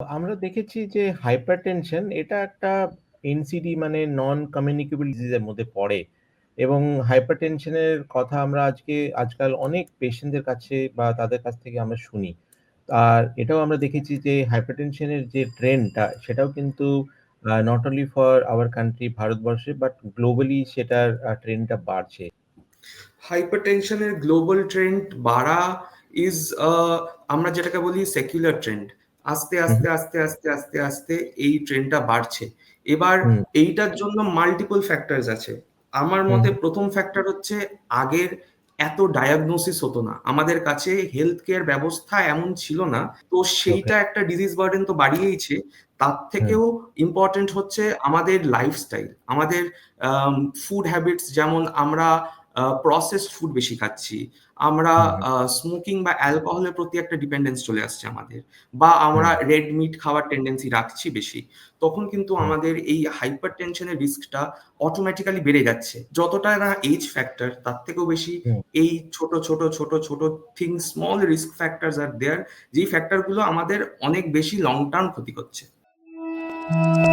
আমরা দেখেছি যে হাইপারটেনশন এটা একটা এনসিডি মানে নন কমিউনিকেবল ডিজিজের মধ্যে পড়ে এবং হাইপারটেনশনের কথা আমরা আজকাল অনেক পেশেন্টদের কাছে বা তাদের কাছ থেকে আমরা শুনি। আর এটাও আমরা দেখেছি যে হাইপারটেনশনের যে ট্রেন্ডটা সেটাও কিন্তু not only for our country ভারতবর্ষে বাট গ্লোবালি সেটার ট্রেন্ডটা বাড়ছে। হাইপারটেনশনের গ্লোবাল ট্রেন্ড বাড়া ইজ আমরা যেটাকে বলি সেকুলার ট্রেন্ড। আস্তে হুম, আস্তে হুম, আস্তে আস্তে আস্তে আস্তে এই ট্রেন্ডটা বাড়ছে। এবার হুম, এইটার জন্য মাল্টিপল ফ্যাক্টরস আছে। আমার হুম, মতে হুম, প্রথম ফ্যাক্টর হচ্ছে আগের এত ডায়াগনোসিস হতো না, আমাদের কাছে হেলথ কেয়ার ব্যবস্থা এমন ছিল না, তো ওকে, সেইটা একটা ডিজিজ বার্ডেন তো বাড়িয়েইছে। তার হুম, থেকেও ইম্পর্টেন্ট হচ্ছে আমাদের লাইফস্টাইল, আমাদের ফুড হ্যাবিটস। যেমন আমরা প্রসেসড ফুড বেশি খাচ্ছি, আমরা হুম, হুম, স্মোকিং বা অ্যালকোহলের প্রতি একটা ডিপেন্ডেন্স চলে আসছে আমাদের, বা আমরা হুম, রেড মিট খাওয়ার টেন্ডেন্সি রাখছি বেশি। তখন কিন্তু হুম, আমাদের এই হাইপার টেনশনের রিস্কটা অটোমেটিক্যালি বেড়ে যাচ্ছে। যতটা না এজ ফ্যাক্টর, তার থেকেও বেশি হুম। এই ছোট ছোট ছোট ছোট থিংস, স্মল রিস্ক ফ্যাক্টরস আর দেয়ার, যেই ফ্যাক্টরগুলো আমাদের অনেক বেশি লং টার্ম ক্ষতি করছে।